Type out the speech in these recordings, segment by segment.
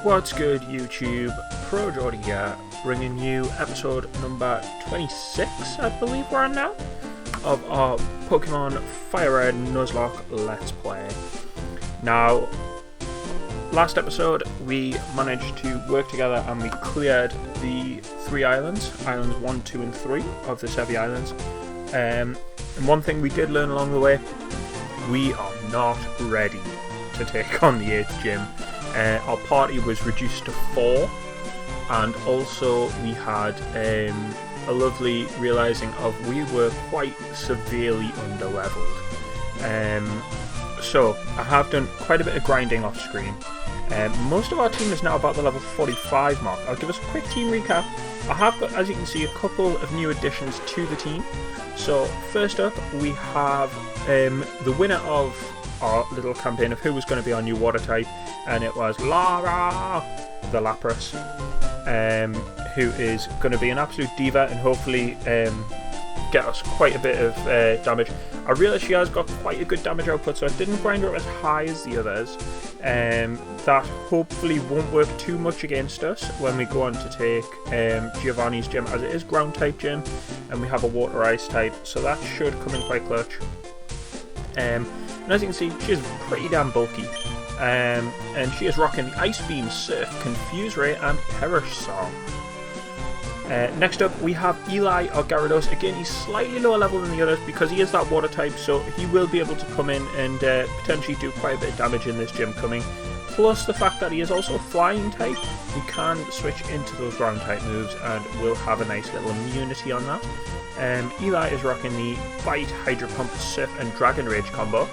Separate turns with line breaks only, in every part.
What's good, YouTube? Pro Jordy here, bringing you episode number 26, I believe we're on now, of our Pokemon Fire Red Nuzlocke Let's Play. Now, last episode we managed to work together and we cleared the 3 islands, islands 1, 2 and 3 of the 7 islands. And one thing we did learn along the way, we are not ready to take on the 8th gym. Our party was reduced to 4, and also we had a lovely realising of we were quite severely underleveled. So I have done quite a bit of grinding off screen. Most of our team is now about the level 45 mark. I'll give us a quick team recap. I have got, as you can see, a couple of new additions to the team. So first up we have the winner of our little campaign of who was going to be our new water type, and it was Lara the Lapras, who is going to be an absolute diva and hopefully get us quite a bit of damage. I realise she has got quite a good damage output, so I didn't grind her up as high as the others. That hopefully won't work too much against us when we go on to take Giovanni's gym, as it is ground type gym and we have a water ice type, so that should come in quite clutch. And as you can see, she is pretty damn bulky. And she is rocking the Ice Beam, Surf, Confuse Ray and Perish Song. Next up we have Eli or Gyarados. Again, he's slightly lower level than the others because he is that water type, so he will be able to come in and potentially do quite a bit of damage in this gym coming. Plus the fact that he is also a flying type, we can switch into those ground type moves and we'll have a nice little immunity on that. Eli is rocking the Bite, Hydro Pump, Surf and Dragon Rage combo.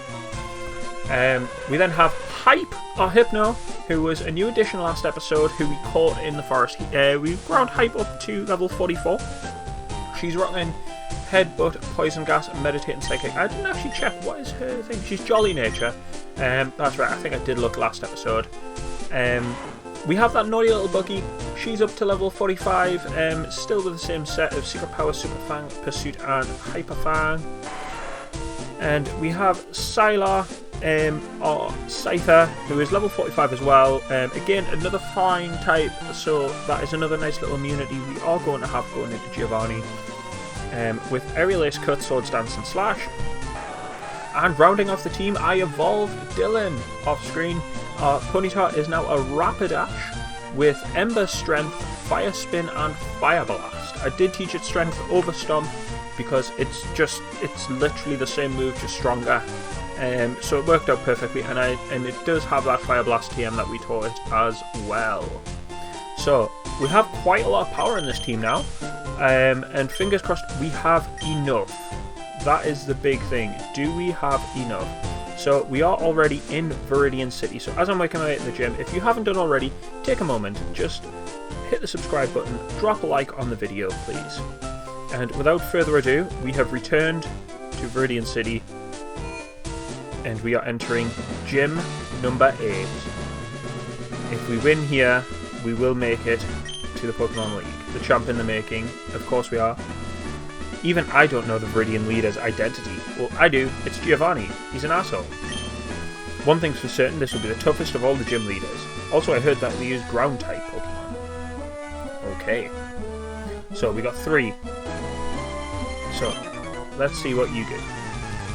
We then have Hype or Hypno, who was a new addition last episode, who we caught in the forest. We ground Hype up to level 44. She's rocking Headbutt, Poison Gas, and Meditating Psychic. I didn't actually check what is her thing. She's Jolly Nature. That's right, I think I did look last episode. We have that naughty little buggy. She's up to level 45, still with the same set of Secret Power, Super Fang, Pursuit, and Hyper Fang. And we have Sylar, or Scyther, who is level 45 as well. Again, another flying type, so that is another nice little immunity we are going to have going into Giovanni. With Aerial Ace, Cut, Swords Dance and Slash. And rounding off the team, I evolved Dylan off screen. Ponyta is now a Rapidash with Ember Strength, Fire Spin and Fire Blast. I did teach it Strength over Stomp because it's literally the same move, just stronger. So it worked out perfectly, and it does have that Fire Blast TM that we taught it as well. So we have quite a lot of power in this team now, and fingers crossed we have enough. That is the big thing. Do we have enough? So we are already in Viridian City. So as I'm making my way to the gym, if you haven't done already, take a moment, just hit the subscribe button, drop a like on the video, please. And without further ado, we have returned to Viridian City, and we are entering gym number 8. If we win here, we will make it to the Pokemon League. The champ in the making, of course we are. Even I don't know the Viridian leader's identity. Well, I do. It's Giovanni. He's an asshole. One thing's for certain, this will be the toughest of all the gym leaders. Also, I heard that they use ground type Pokemon. Okay. So we got 3. So let's see what you do.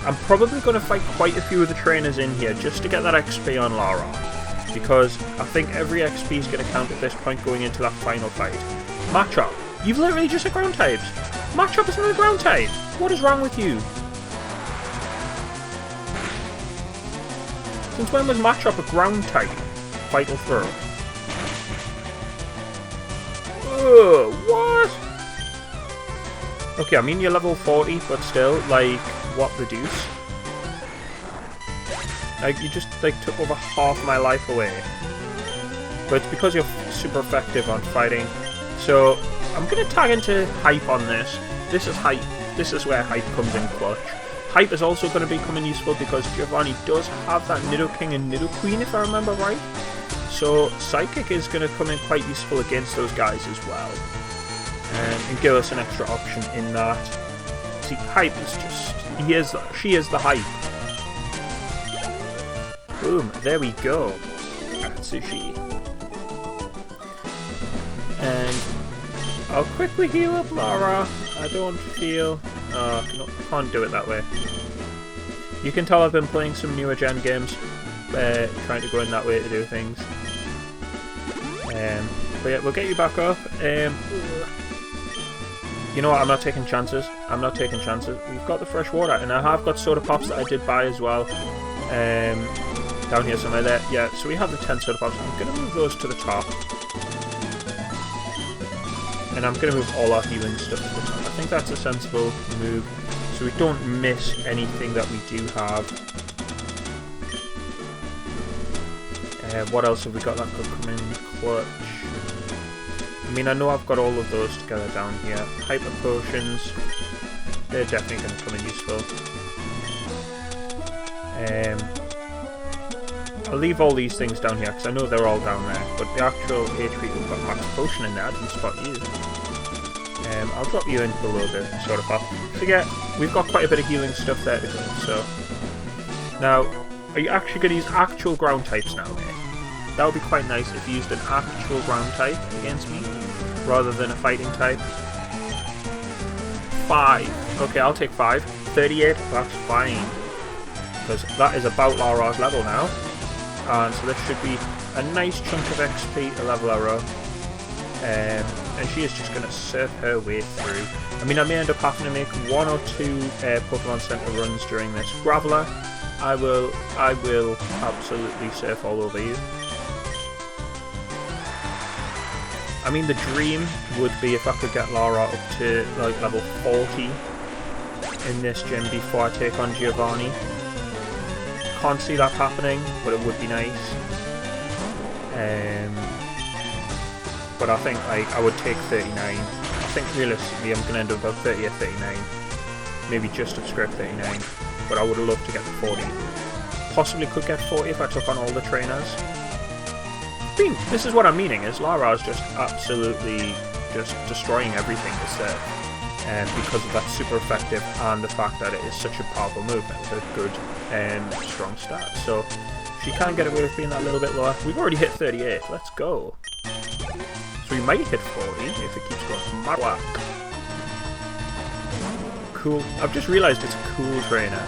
I'm probably going to fight quite a few of the trainers in here just to get that XP on Lara, because I think every XP is going to count at this point going into that final fight. Machop, you've literally just hit ground types. Machop is another ground type. What is wrong with you? Since when was Machop a ground type? Vital Throw. Ugh, what? Okay, I mean you're level 40, but still, like, what the deuce? Like, you just, like, took over half my life away. But it's because you're super effective on fighting. So, I'm going to tag into Hype on this. This is Hype. This is where Hype comes in clutch. Hype is also going to become useful because Giovanni does have that Nidoking and Nidoqueen, if I remember right. So, Psychic is going to come in quite useful against those guys as well. And give us an extra option in that. See, Hype is just... she is the Hype. Boom, there we go. Atsushi. And I'll quickly heal up Lara. I don't feel... no, I can't do it that way. You can tell I've been playing some newer gen games, trying to go in that way to do things. But yeah, we'll get you back up. You know what, I'm not taking chances. I'm not taking chances. We've got the fresh water, and I have got soda pops that I did buy as well. Down here somewhere there. Yeah, so we have the 10 soda pops. I'm going to move those to the top. And I'm going to move all our healing stuff to the top. I think that's a sensible move, so we don't miss anything that we do have. What else have we got that could come in clutch? I mean, I know I've got all of those together down here. Hyper potions, they're definitely going to come in useful. I'll leave all these things down here because I know they're all down there, but the actual HP, we've got max potion in there. I didn't spot you. I'll drop you in below the soda pop. Forget, we've got quite a bit of healing stuff there to go. So now, are you actually going to use actual ground types now, mate? That would be quite nice if you used an actual ground type against me, rather than a fighting type. 5. Okay, I'll take 5. 38, that's fine. Because that is about Lara's level now. And so this should be a nice chunk of XP to level her up. And she is just going to surf her way through. I mean, I may end up having to make 1 or 2 Pokemon Center runs during this. Graveler, I will absolutely surf all over you. I mean, the dream would be if I could get Lara up to like level 40 in this gym before I take on Giovanni. Can't see that happening, but it would be nice. But I think like I would take 39. I think realistically I'm going to end up about 30 or 39. Maybe just of script 39. But I would have loved to get the 40. Possibly could get 40 if I took on all the trainers. I mean, this is what I'm meaning, is Lara's just absolutely just destroying everything to serve. Because of that super effective and the fact that it is such a powerful movement with a good strong start. So she can get away with being that little bit lower. We've already hit 38, let's go. So we might hit 40 if it keeps going. My luck. Cool. I've just realised it's Cool Trainer.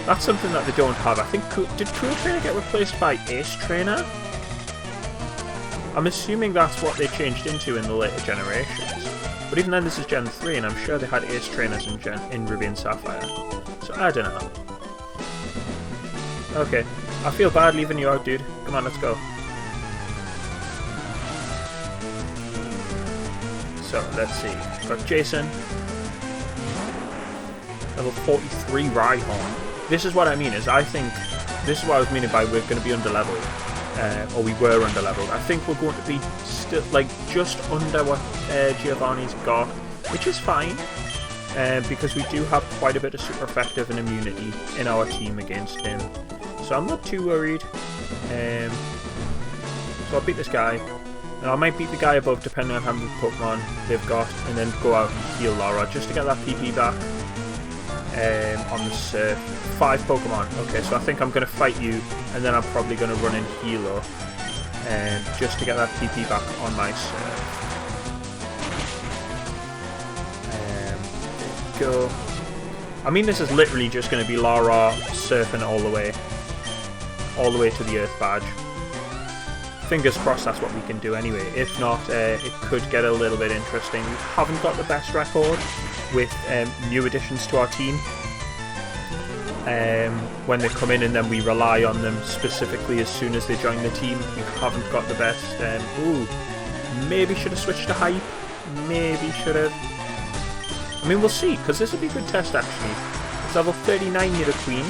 That's something that they don't have. I think did Cool Trainer get replaced by Ace Trainer? I'm assuming that's what they changed into in the later generations. But even then this is Gen 3 and I'm sure they had Ace Trainers in Ruby and Sapphire. So I don't know. Okay. I feel bad leaving you out, dude. Come on, let's go. So, let's see. Got Jason. Level 43 Rhyhorn. This is what I mean, is I think... This is what I was meaning by we're going to be under-leveled. Or we were under-leveled. I think we're going to be still, like, just under what Giovanni's got. Which is fine. Because we do have quite a bit of super effective and immunity in our team against him. So I'm not too worried. So I'll beat this guy. And I might beat the guy above depending on how many Pokemon they've got, and then go out and heal Lara just to get that PP back on the surf. 5 Pokemon. Okay, so I think I'm going to fight you, and then I'm probably going to run and heal her just to get that PP back on my surf. There we go. I mean, this is literally just going to be Lara surfing all the way to the Earth badge. Fingers crossed that's what we can do anyway. If not, it could get a little bit interesting. We haven't got the best record with new additions to our team. When they come in and then we rely on them specifically as soon as they join the team. We haven't got the best. Ooh, maybe should have switched to Hype. Maybe should have. I mean, we'll see, because this would be a good test actually. It's level 39 Nidoqueen.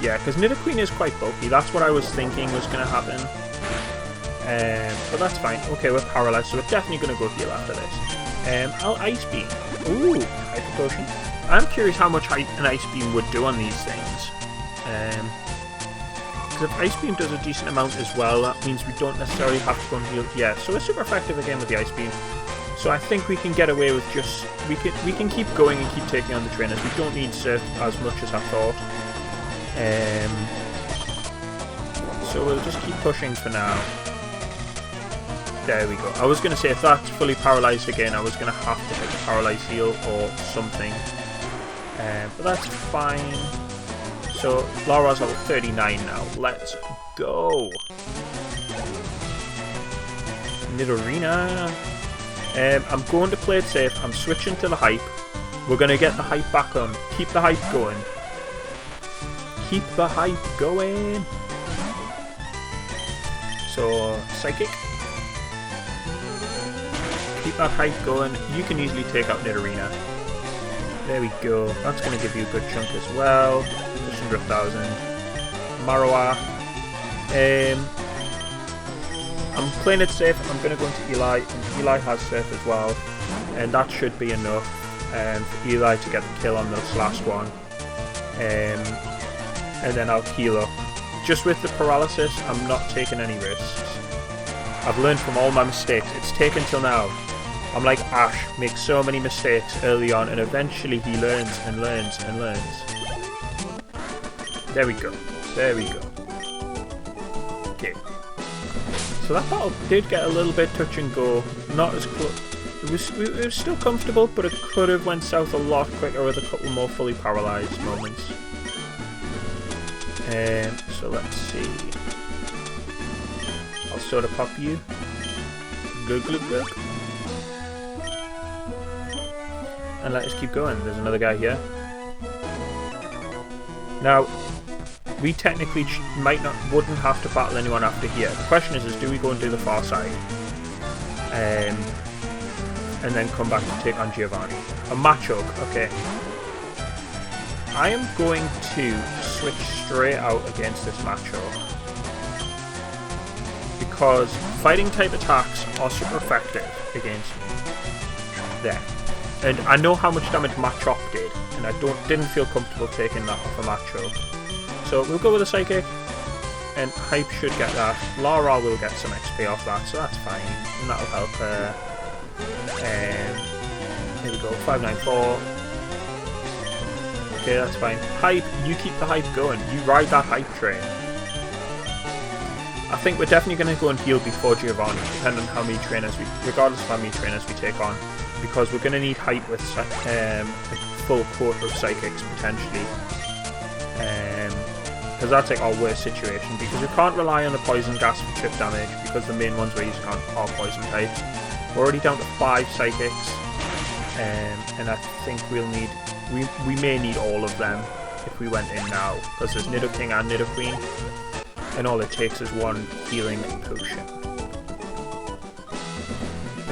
Yeah, because Nidoqueen is quite bulky. That's what I was thinking was going to happen. But that's fine. Okay, we're paralyzed, so we're definitely going to go heal after this. I'll Ice Beam. Ooh, Hyper Potion. I'm curious how much an Ice Beam would do on these things. Because if Ice Beam does a decent amount as well, that means we don't necessarily have to go and heal. Yeah, so we're super effective again with the Ice Beam. So I think we can get away with just... We can keep going and keep taking on the trainers. We don't need Surf as much as I thought. So we'll just keep pushing for now. There we go. I was going to say, if that's fully paralysed again, I was going to have to pick a paralysed heal or something. But that's fine. So, Lara's level 39 now. Let's go. Nidorina. I'm going to play it safe. I'm switching to the hype. We're going to get the hype back on. Keep the hype going. Keep the hype going. So, Psychic. Keep that hype going. You can easily take out Nidorina. There we go. That's going to give you a good chunk as well. Just under 1,000. Marowak. I'm playing it safe. I'm going to go into Eli. And Eli has Surf as well. And that should be enough for Eli to get the kill on this last one. And then I'll heal up. Just with the paralysis, I'm not taking any risks. I've learned from all my mistakes. It's taken till now. I'm like Ash, makes so many mistakes early on, and eventually he learns and learns and learns. There we go. There we go. Okay. So that battle did get a little bit touch and go. Not as close. It was still comfortable, but it could have went south a lot quicker with a couple more fully paralysed moments. So let's see. I'll sort of pop you. Glug glug glug. And let us keep going. There's another guy here. Now, we technically wouldn't have to battle anyone after here. The question is do we go and do the far side? And then come back to take on Giovanni. A Machop, okay. I am going to switch straight out against this Machop. Because fighting type attacks are super effective against me. There. And I know how much damage Machop did, and I didn't feel comfortable taking that off a Machop. So we'll go with a Psychic, and Hype should get that. Lara will get some XP off that, so that's fine, and that'll help her. Here we go, 594. Okay, that's fine. Hype, you keep the Hype going. You ride that Hype train. I think we're definitely going to go and heal before Giovanni, depending on how many trainers regardless of how many trainers we take on. Because we're going to need Hype with a full quota of Psychics, potentially. Because that's like our worst situation. Because we can't rely on the Poison Gas for chip damage, because the main ones we're using are Poison types. We're already down to 5 Psychics. And I think we may need all of them if we went in now. Because there's Nidoking and Nidoqueen. And all it takes is one healing potion.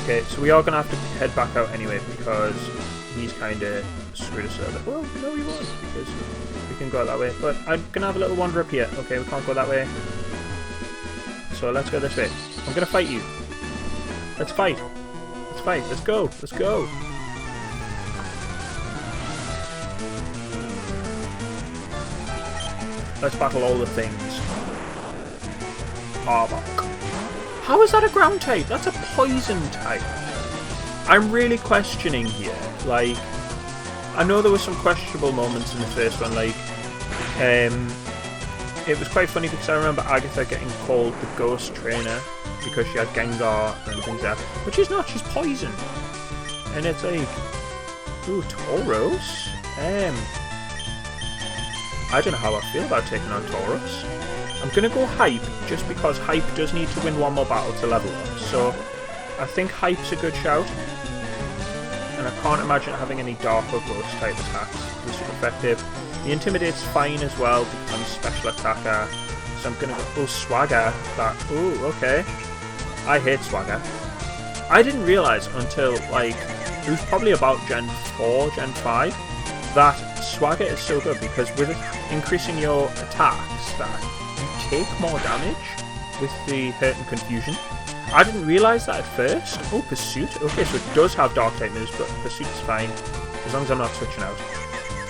Okay, so we are going to have to head back out anyway, because he's kind of screwed us over. Well, no he won't, because we can go that way. But I'm going to have a little wander up here. Okay, we can't go that way. So let's go this way. I'm going to fight you. Let's fight. Let's fight. Let's go. Let's go. Let's battle all the things. Arbok. How is that a ground type? That's a poison type. I'm really questioning here. Like, I know there were some questionable moments in the first one. Like, it was quite funny because I remember Agatha getting called the Ghost Trainer because she had Gengar and things like that. But she's not. She's poison. And it's like, ooh, Tauros. I don't know how I feel about taking on Tauros. I'm going to go Hype, just because Hype does need to win one more battle to level up. So, I think Hype's a good shout. And I can't imagine having any Dark or Ghost type attacks. They're super effective. The Intimidate's fine as well, because I'm a special attacker. So I'm going to go, oh, Swagger. Okay. I hate Swagger. I didn't realise until, like, it was probably about Gen 4, Gen 5, that Swagger is so good, because with increasing your attack stat, take more damage with the Hurt and Confusion. I didn't realise that at first. Oh, Pursuit. Okay, so it does have Dark type moves, but Pursuit's fine, as long as I'm not switching out.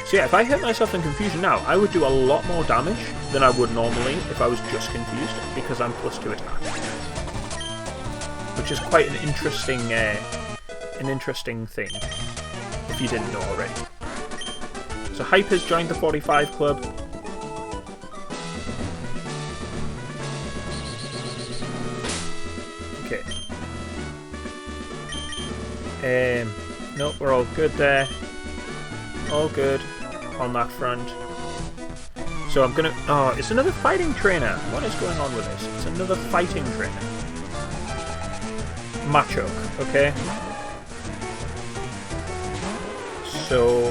So yeah, if I hit myself in Confusion now, I would do a lot more damage than I would normally if I was just confused, because I'm +2 attack. Which is quite an interesting thing, if you didn't know already. So Hype has joined the 45 club. Nope, we're all good there. All good on that front. So I'm gonna... Oh, it's another fighting trainer. What is going on with this? It's another fighting trainer. Machoke, okay? So...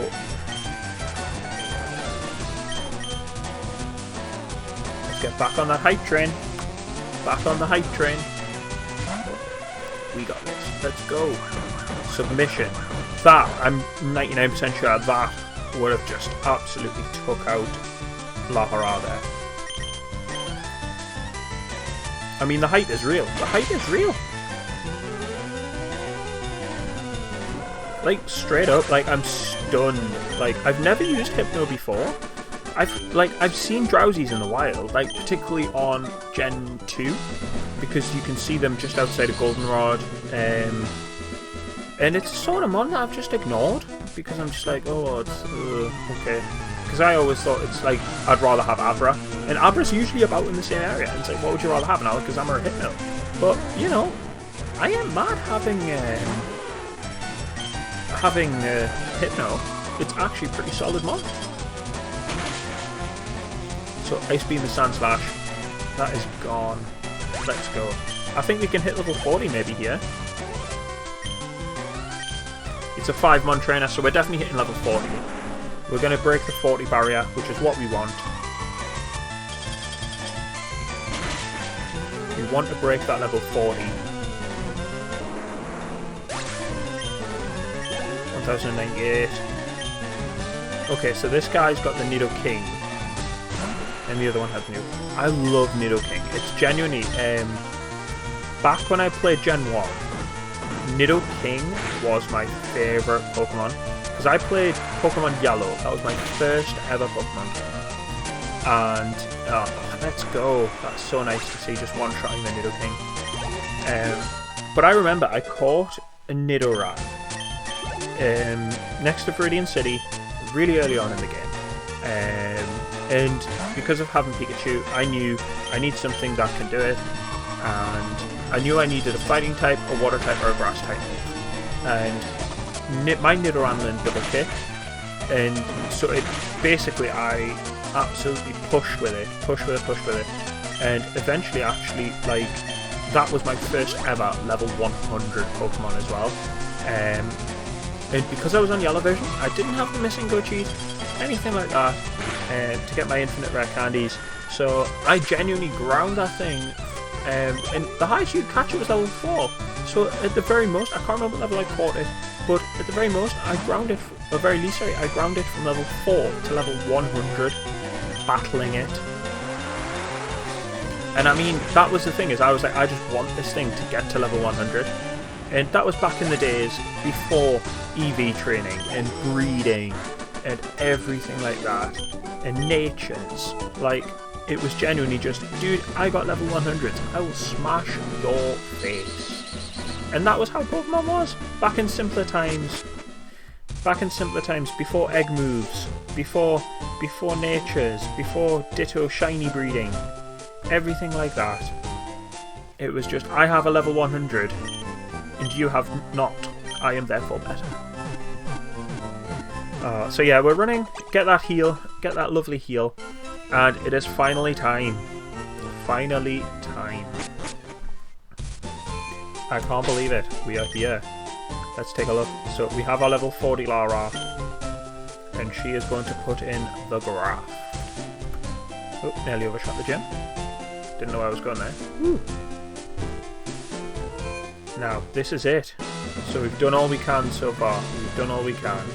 let's get back on that hype train. Back on the hype train. We got this. Let's go. Submission. That, I'm 99% sure that would have just absolutely took out Lahara there. I mean, the height is real. The height is real. Like, straight up, like, I'm stunned. Like, I've never used Hypno before. I've seen Drowsies in the wild, like, particularly on Gen 2, because you can see them just outside of Goldenrod, and it's a sort of mon that I've just ignored, because I'm just like, oh, it's, okay. Because I always thought it's like, I'd rather have Abra, and Abra's usually about in the same area, and it's like, what would you rather have, an Alakazam or a Hypno? But, you know, I am mad having Hypno. It's actually a pretty solid mon. So, Ice Beam the Sand Slash, that is gone. Let's go. I think we can hit level 40 maybe here. It's a 5-mon trainer, so we're definitely hitting level 40. We're going to break the 40 barrier, which is what we want. We want to break that level 40. 1098. Okay, so this guy's got the Nidoking. And the other one has New. I love Nidoking. It's genuinely, back when I played Gen 1, Nidoking was my favourite Pokemon. Because I played Pokemon Yellow. That was my first ever Pokemon game. And, let's go. That's so nice to see, just one-shotting the Nidoking. But I remember I caught a Nidoran next to Viridian City really early on in the game. And because of having Pikachu, I knew I need something that can do it. And I knew I needed a fighting type, a water type, or a grass type. And my Nidoran learned double kick, and so it basically I absolutely pushed with it, and eventually actually, like, that was my first ever level 100 Pokemon as well. And because I was on Yellow version, I didn't have the missing Gochis, anything like that, to get my infinite rare candies. So I genuinely ground that thing, and the highest you'd catch it was level 4. So at the very most, I can't remember what level I caught it, but at the very most, I grounded, or very least, sorry, I grounded from level 4 to level 100, battling it. And I mean, that was the thing, is I was like, I just want this thing to get to level 100. And that was back in the days before EV training and breeding and everything like that. And natures. Like, it was genuinely just, dude, I got level 100. I will smash your face. And that was how Pokemon was back in simpler times. Before egg moves, before natures, before Ditto shiny breeding, everything like that. It was just, I have a level 100, and you have not. I am therefore better. So yeah, we're running. Get that heal, get that lovely heal, and it is finally time. Finally time. I can't believe it. We are here. Let's take a look. So we have our level 40 Lara, and she is going to put in the graph. Oh, nearly overshot the gym. Didn't know I was going there. Woo. Now, this is it. So we've done all we can so far. We've done all we can.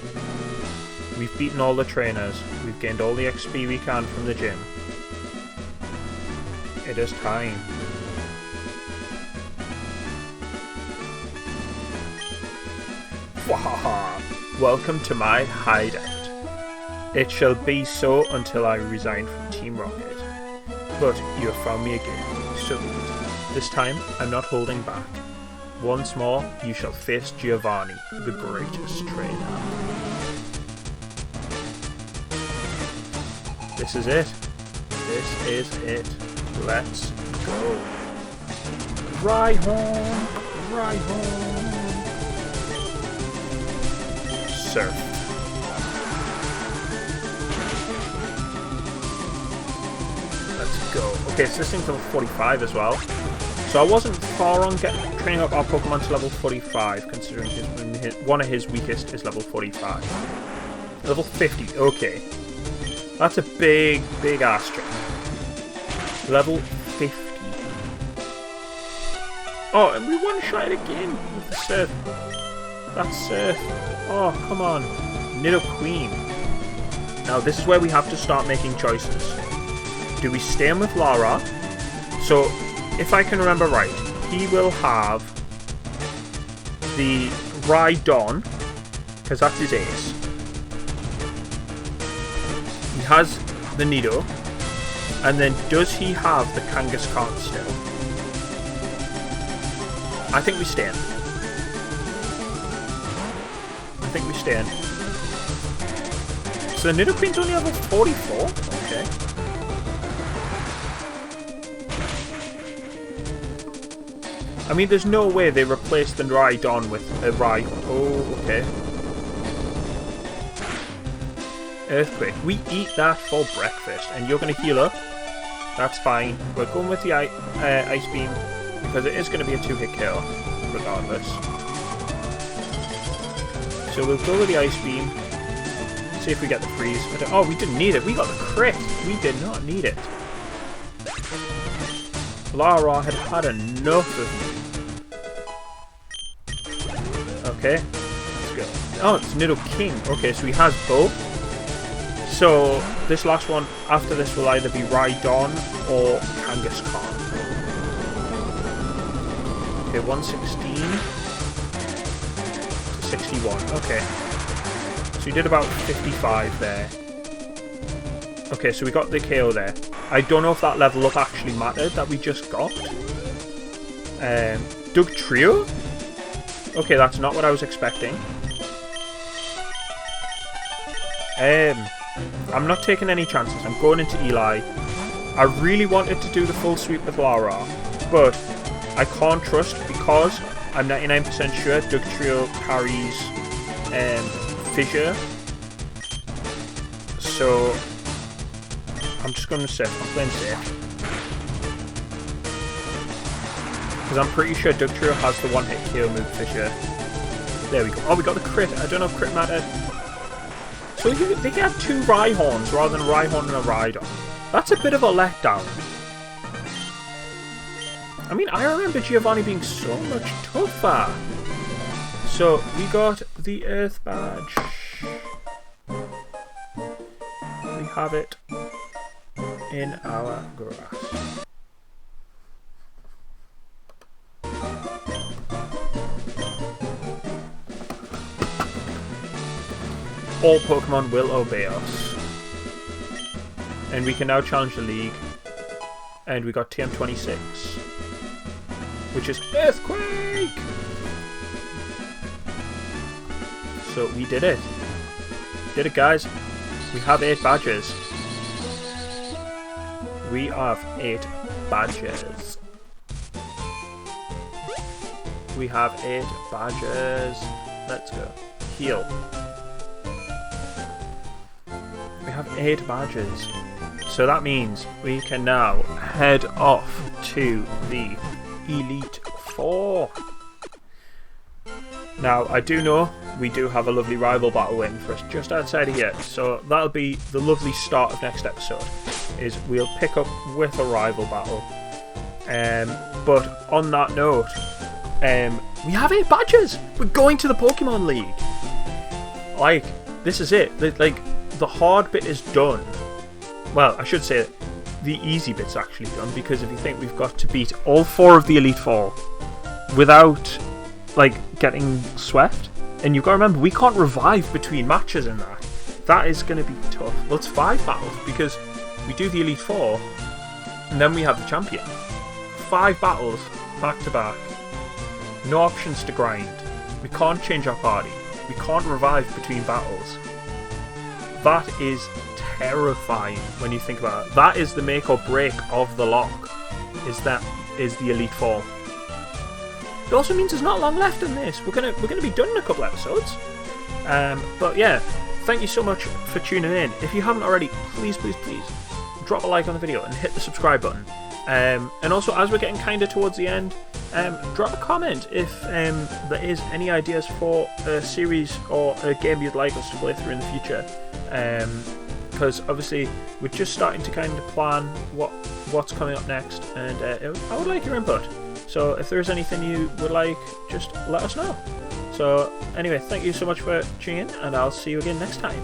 We've beaten all the trainers. We've gained all the XP we can from the gym. It is time. Wahaha! Welcome to my hideout. It shall be so until I resign from Team Rocket. But you have found me again, so be it. This time, I'm not holding back. Once more, you shall face Giovanni, the greatest trainer. This is it. This is it. Let's go. Rhyhorn! Rhyhorn! Surf. Let's go. Okay, so this thing's level 45 as well. So I wasn't far on training up our Pokemon to level 45, considering one of his weakest is level 45. Level 50, okay. That's a big, big ass jump. Level 50. Oh, and we one-shot it again with the Surf. That's Surf. Oh, come on. Nidoqueen. Now, this is where we have to start making choices. Do we stay in with Lara? So, if I can remember right, he will have the Rhydon, because that's his ace. He has the Nido, and then does he have the Kangaskhan still? I think we stay in. I think we stay in. So the Nidoqueen's only level 44? Okay. I mean, there's no way they replaced the Rhydon with a Rhydon. Oh, okay. Earthquake. We eat that for breakfast, and you're going to heal up. That's fine. We're going with the Ice Beam, because it is going to be a 2-hit kill, regardless. So we'll go with the Ice Beam. See if we get the freeze. Oh, we didn't need it. We got the crit. We did not need it. Lara had had enough of me. Okay, let's go. Oh, it's Nidoking. Okay, so he has both. So this last one, after this, will either be Rhydon or Kangaskhan. Okay, 116 to 61. Okay. So we did about 55 there. Okay, so we got the KO there. I don't know if that level up actually mattered that we just got. Doug Trio? Okay, that's not what I was expecting. I'm not taking any chances. I'm going into Eli. I really wanted to do the full sweep with Lara, but I can't trust because I'm 99% sure Doug Trio carries Fissure. So I'm just going to safe. I'm playing safe. Because I'm pretty sure Doug Trio has the one-hit KO move Fissure. There we go. Oh, we got the crit. I don't know if crit mattered. So they get 2 Rhyhorns rather than a Rhyhorn and a Rhydon. That's a bit of a letdown. I mean, I remember Giovanni being so much tougher. So we got the Earth Badge. We have it in our grass. All Pokemon will obey us. And we can now challenge the league. And we got TM26. Which is Earthquake! So we did it. Did it, guys. We have 8 badges. We have 8 badges. We have 8 badges. Let's go. Heal. We have 8 badges. So that means we can now head off to the Elite Four. Now, I do know we do have a lovely rival battle waiting for us just outside of here. So that'll be the lovely start of next episode. Is we'll pick up with a rival battle. But on that note, we have 8 badges. We're going to the Pokemon League. Like, this is it. Like, the hard bit is done. Well, I should say the easy bit's actually done, because if you think we've got to beat all 4 of the Elite Four without, like, getting swept, and you've got to remember, we can't revive between matches in that. That is going to be tough. Well, it's 5 battles, because we do the Elite Four, and then we have the champion. 5 battles, back to back. No options to grind. We can't change our party. We can't revive between battles. That is terrifying when you think about it. That is the make or break of the lock. Is the Elite Four. It also means there's not long left in this. We're gonna be done in a couple episodes. But yeah, thank you so much for tuning in. If you haven't already, please drop a like on the video and hit the subscribe button. And also, as we're getting kind of towards the end, drop a comment if there is any ideas for a series or a game you'd like us to play through in the future. Because obviously we're just starting to kind of plan what's coming up next, and I would like your input. So if there's anything you would like, just let us know. So anyway, thank you so much for tuning in, and I'll see you again next time.